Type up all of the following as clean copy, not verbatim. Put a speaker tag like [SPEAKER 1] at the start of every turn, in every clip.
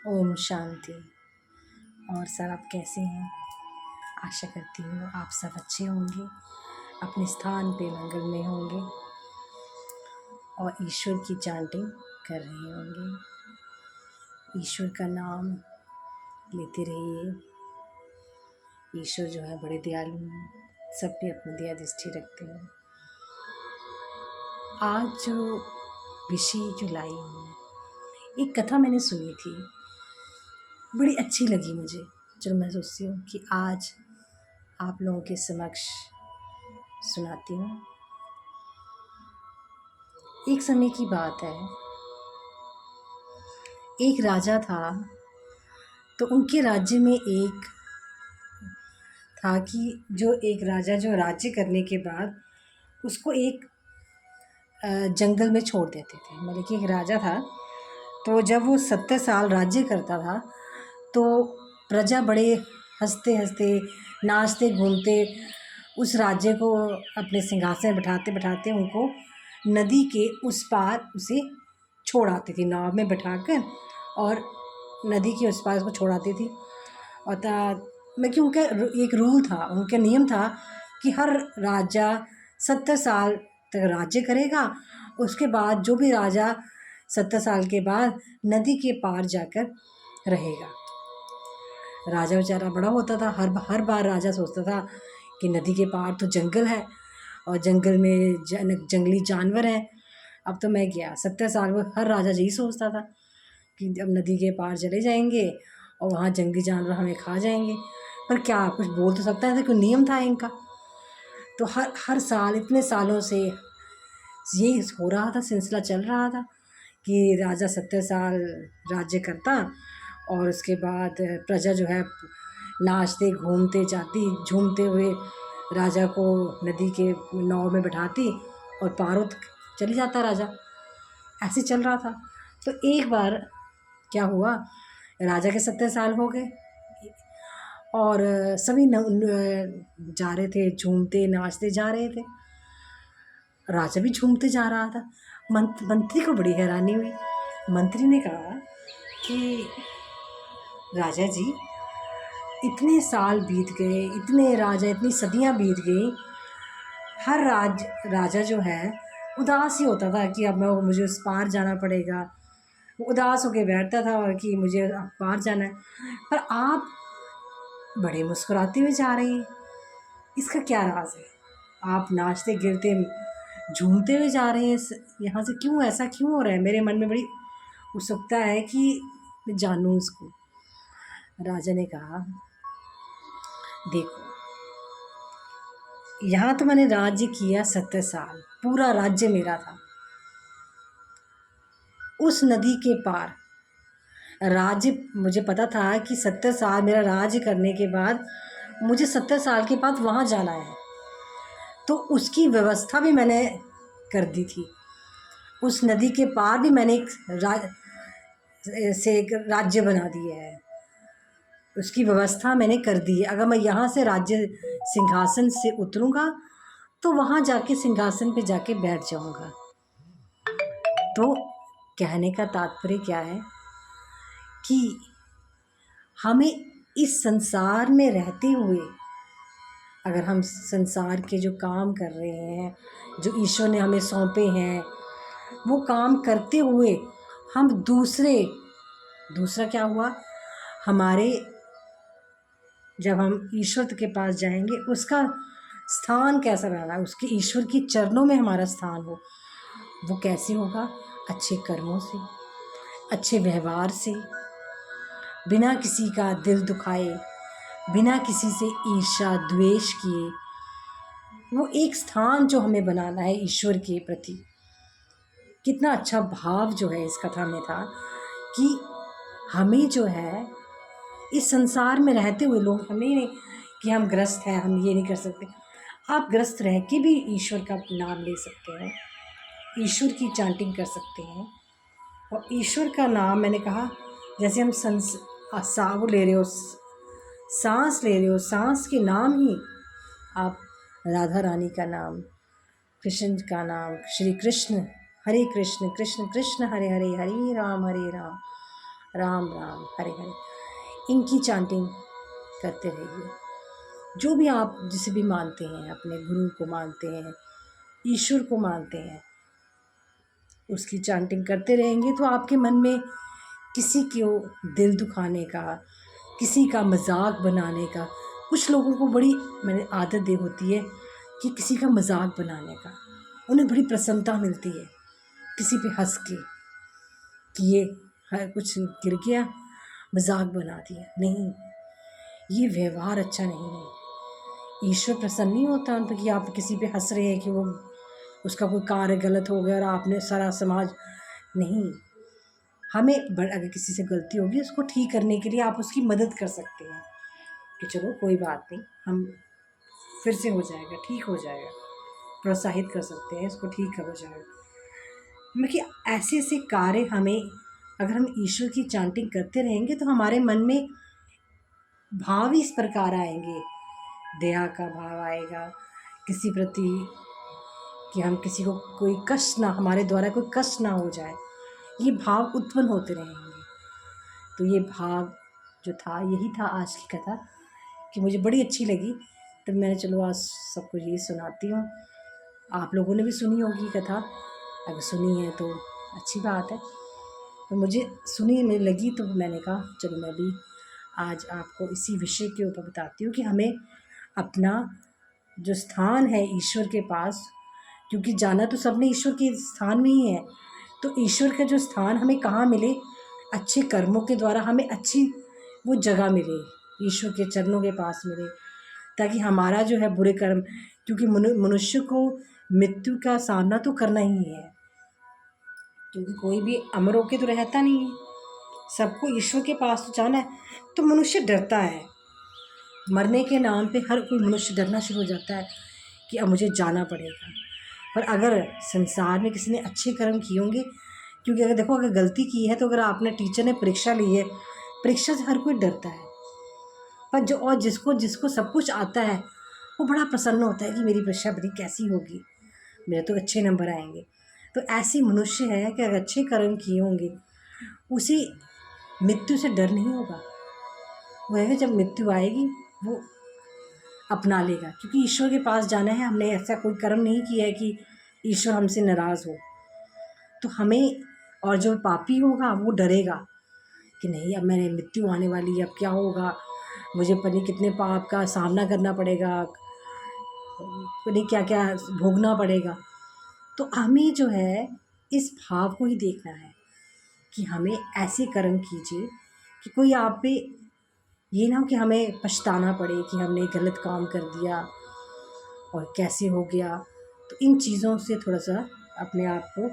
[SPEAKER 1] ओम शांति। और सर आप कैसे हैं? आशा करती हूँ आप सब अच्छे होंगे, अपने स्थान पे मंगल में होंगे और ईश्वर की चैंटिंग कर रहे होंगे। ईश्वर का नाम लेते रहिए। ईश्वर जो है बड़े दयालु हैं, सब पे अपनी दया दृष्टि रखते हैं। आज जो विषय जो लाई हूँ, एक कथा मैंने सुनी थी, बड़ी अच्छी लगी मुझे। चलो मैं सोचती हूँ कि आज आप लोगों के समक्ष सुनाती हूँ। एक समय की बात है, एक राजा था। तो उनके राज्य में एक था कि जो एक राजा जो राज्य करने के बाद उसको एक जंगल में छोड़ देते थे। मतलब कि एक राजा था, तो जब वो 70 साल राज्य करता था तो प्रजा बड़े हंसते हंसते नाचते घूमते उस राज्य को अपने सिंहासन में बैठाते बैठाते उनको नदी के उस पार उसे छोड़ आती थी, नाव में बैठाकर, और नदी के उस पार उसको छोड़ आती थी। और मतलब कि उनका एक रूल था, उनका नियम था कि हर राजा 70 साल तक राज्य करेगा। उसके बाद जो भी राजा 70 साल के बाद नदी के पार जाकर रहेगा। राजा बेचारा बड़ा होता था, हर बार राजा सोचता था कि नदी के पार तो जंगल है और जंगल में जंगली जानवर हैं। अब तो मैं क्या 70 साल में हर राजा यही सोचता था कि अब नदी के पार चले जाएंगे और वहाँ जंगली जानवर हमें खा जाएंगे। पर क्या कुछ बोल तो सकता है, कोई नियम था इनका। तो हर साल इतने सालों से यही हो रहा था, सिलसिला चल रहा था कि राजा 70 साल राज्य करता और उसके बाद प्रजा जो है नाचते घूमते जाती, झूमते हुए राजा को नदी के नाव में बैठाती और पारों तक चली जाता राजा। ऐसे चल रहा था। तो एक बार क्या हुआ, राजा के 70 साल हो गए और सभी जा रहे थे, झूमते नाचते जा रहे थे। राजा भी झूमते जा रहा था। मंत्री को बड़ी हैरानी हुई। मंत्री ने कहा कि राजा जी, इतने साल बीत गए, इतने राजा, इतनी सदियां बीत गई, हर राजा जो है उदास ही होता था कि अब मुझे उस पार जाना पड़ेगा। वो उदास होकर बैठता था और कि मुझे अब पार जाना है। पर आप बड़े मुस्कुराते हुए जा रहे हैं, इसका क्या राज है? आप नाचते गिरते झूमते हुए जा रहे हैं, यहाँ से क्यों, ऐसा क्यों हो रहा है? मेरे मन में बड़ी उत्सुकता है कि मैं जानूँ इसको। राजा ने कहा, देखो, यहाँ तो मैंने राज्य किया 70 साल, पूरा राज्य मेरा था। उस नदी के पार राज्य, मुझे पता था कि 70 साल मेरा राज्य करने के बाद मुझे 70 साल के बाद वहाँ जाना है, तो उसकी व्यवस्था भी मैंने कर दी थी। उस नदी के पार भी मैंने एक राज्य बना दिया है, उसकी व्यवस्था मैंने कर दी है। अगर मैं यहाँ से राज्य सिंहासन से उतरूँगा तो वहाँ जाके सिंहासन पे जाके बैठ जाऊँगा। तो कहने का तात्पर्य क्या है कि हमें इस संसार में रहते हुए, अगर हम संसार के जो काम कर रहे हैं, जो ईश्वर ने हमें सौंपे हैं, वो काम करते हुए हम दूसरा क्या हुआ, हमारे जब हम ईश्वर के पास जाएंगे उसका स्थान कैसा रहना है, उसके ईश्वर के चरणों में हमारा स्थान हो। वो कैसे होगा? अच्छे कर्मों से, अच्छे व्यवहार से, बिना किसी का दिल दुखाए, बिना किसी से ईर्ष्या द्वेष किए। वो एक स्थान जो हमें बनाना है ईश्वर के प्रति। कितना अच्छा भाव जो है इस कथा में था कि हमें जो है इस संसार में रहते हुए, लोग हमें नहीं कि हम ग्रस्त हैं, हम ये नहीं कर सकते। आप ग्रस्त रह के भी ईश्वर का नाम ले सकते हैं, ईश्वर की चैंटिंग कर सकते हैं। और ईश्वर का नाम, मैंने कहा, जैसे हम वो ले रहे हो, सांस ले रहे हो, सांस के नाम ही आप राधा रानी का नाम, कृष्ण का नाम, श्री कृष्ण, हरे कृष्ण कृष्ण कृष्ण हरे हरे, हरे राम राम राम हरे हरे, इनकी चांटिंग करते रहिए। जो भी आप जिसे भी मानते हैं, अपने गुरु को मानते हैं, ईश्वर को मानते हैं, उसकी चांटिंग करते रहेंगे तो आपके मन में किसी को दिल दुखाने का, किसी का मजाक बनाने का, कुछ लोगों को बड़ी मैंने आदत दे होती है कि किसी का मजाक बनाने का, उन्हें बड़ी प्रसन्नता मिलती है किसी पे हंस के कि ये कुछ गिर गया, मजाक बना दिया। नहीं, ये व्यवहार अच्छा नहीं है। ईश्वर प्रसन्न नहीं होता उन पर कि आप किसी पे हंस रहे हैं कि वो उसका कोई कार्य गलत हो गया और आपने सारा समाज नहीं। हमें अगर किसी से गलती होगी उसको ठीक करने के लिए आप उसकी मदद कर सकते हैं कि चलो कोई बात नहीं, हम फिर से हो जाएगा, ठीक हो जाएगा, प्रोत्साहित कर सकते हैं, इसको ठीक हो जाएगा। मतलब कि ऐसे ऐसे कार्य हमें, अगर हम ईश्वर की चांटिंग करते रहेंगे तो हमारे मन में भाव इस प्रकार आएंगे, दया का भाव आएगा किसी प्रति, कि हम किसी को कोई कष्ट ना, हमारे द्वारा कोई कष्ट ना हो जाए, ये भाव उत्पन्न होते रहेंगे। तो ये भाव जो था, यही था आज की कथा कि मुझे बड़ी अच्छी लगी, तो मैंने चलो आज सबको ये सुनाती हूँ। आप लोगों ने भी सुनी होगी कथा, अगर सुनी है तो अच्छी बात है। तो मुझे सुनी में लगी तो मैंने कहा चलो मैं भी आज आपको इसी विषय के ऊपर बताती हूँ कि हमें अपना जो स्थान है ईश्वर के पास, क्योंकि जाना तो सबने ईश्वर के स्थान में ही है, तो ईश्वर का जो स्थान हमें कहाँ मिले, अच्छे कर्मों के द्वारा हमें अच्छी वो जगह मिले, ईश्वर के चरणों के पास मिले, ताकि हमारा जो है बुरे कर्म, क्योंकि मनुष्य को मृत्यु का सामना तो करना ही है, क्योंकि कोई भी अमर होके तो रहता नहीं है, सबको ईश्वर के पास तो जाना है। तो मनुष्य डरता है, मरने के नाम पे हर कोई मनुष्य डरना शुरू हो जाता है कि अब मुझे जाना पड़ेगा। पर अगर संसार में किसी ने अच्छे कर्म किए होंगे, क्योंकि अगर देखो, अगर गलती की है तो अगर आपने, टीचर ने परीक्षा ली है, परीक्षा से हर कोई डरता है, पर जो और जिसको जिसको सब कुछ आता है वो बड़ा प्रसन्न होता है कि मेरी परीक्षा बड़ी कैसी होगी, मेरे तो अच्छे नंबर आएंगे। तो ऐसी मनुष्य है कि अगर अच्छे कर्म किए होंगे उसी मृत्यु से डर नहीं होगा, वो है जब मृत्यु आएगी वो अपना लेगा, क्योंकि ईश्वर के पास जाना है। हमने ऐसा कोई कर्म नहीं किया है कि ईश्वर हमसे नाराज़ हो, तो हमें, और जो पापी होगा वो डरेगा कि नहीं अब मेरे मृत्यु आने वाली है, अब क्या होगा, मुझे पता नहीं कितने पाप का सामना करना पड़ेगा, पता नहीं क्या क्या भोगना पड़ेगा। तो हमें जो है इस भाव को ही देखना है कि हमें ऐसे कर्म कीजिए कि कोई आप पे ये ना हो कि हमें पछताना पड़े कि हमने गलत काम कर दिया और कैसे हो गया। तो इन चीज़ों से थोड़ा सा अपने आप को,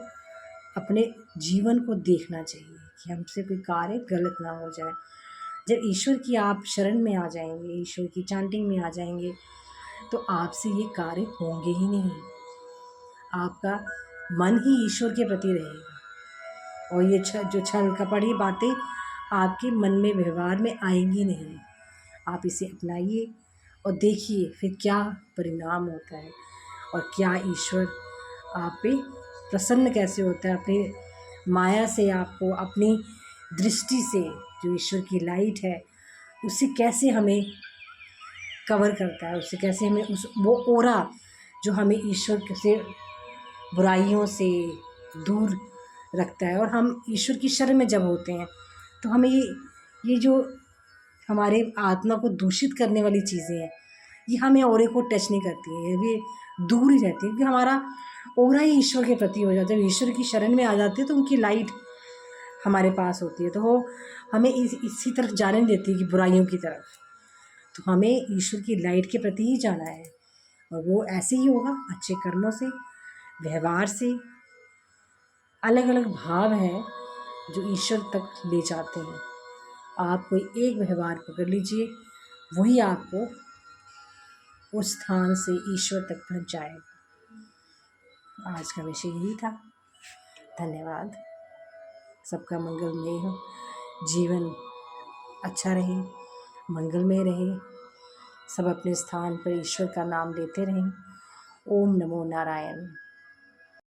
[SPEAKER 1] अपने जीवन को देखना चाहिए कि हमसे कोई कार्य गलत ना हो जाए। जब ईश्वर की आप शरण में आ जाएंगे, ईश्वर की चांटिंग में आ जाएंगे, तो आपसे ये कार्य होंगे ही नहीं, आपका मन ही ईश्वर के प्रति रहेगा और ये जो छल कपट ये बातें आपके मन में, व्यवहार में आएंगी नहीं। आप इसे अपनाइए और देखिए फिर क्या परिणाम होता है और क्या ईश्वर आप पे प्रसन्न कैसे होता है, अपनी माया से आपको, अपनी दृष्टि से, जो ईश्वर की लाइट है उससे कैसे हमें कवर करता है, उससे कैसे हमें उस वो ओरा जो हमें ईश्वर से, बुराइयों से दूर रखता है। और हम ईश्वर की शरण में जब होते हैं तो हमें ये जो हमारे आत्मा को दूषित करने वाली चीज़ें हैं, ये हमें औरे को टच नहीं करती है, ये दूर ही रहती है, क्योंकि हमारा ओरा ही ईश्वर के प्रति हो जाता है। ईश्वर की शरण में आ जाते हैं तो उनकी लाइट हमारे पास होती है, तो वो हमें इसी तरफ जाने नहीं देती कि बुराइयों की तरफ। तो हमें ईश्वर की लाइट के प्रति ही जाना है, और वो ऐसे ही होगा अच्छे कर्मों से, व्यवहार से। अलग अलग भाव हैं जो ईश्वर तक ले जाते हैं। आप कोई एक व्यवहार पकड़ लीजिए, वही आपको उस स्थान से ईश्वर तक पहुंचाएगा। आज का विषय यही था। धन्यवाद। सबका मंगलमय हो, जीवन अच्छा रहे, मंगलमय रहे, सब अपने स्थान पर ईश्वर का नाम लेते रहें। ओम नमो नारायण।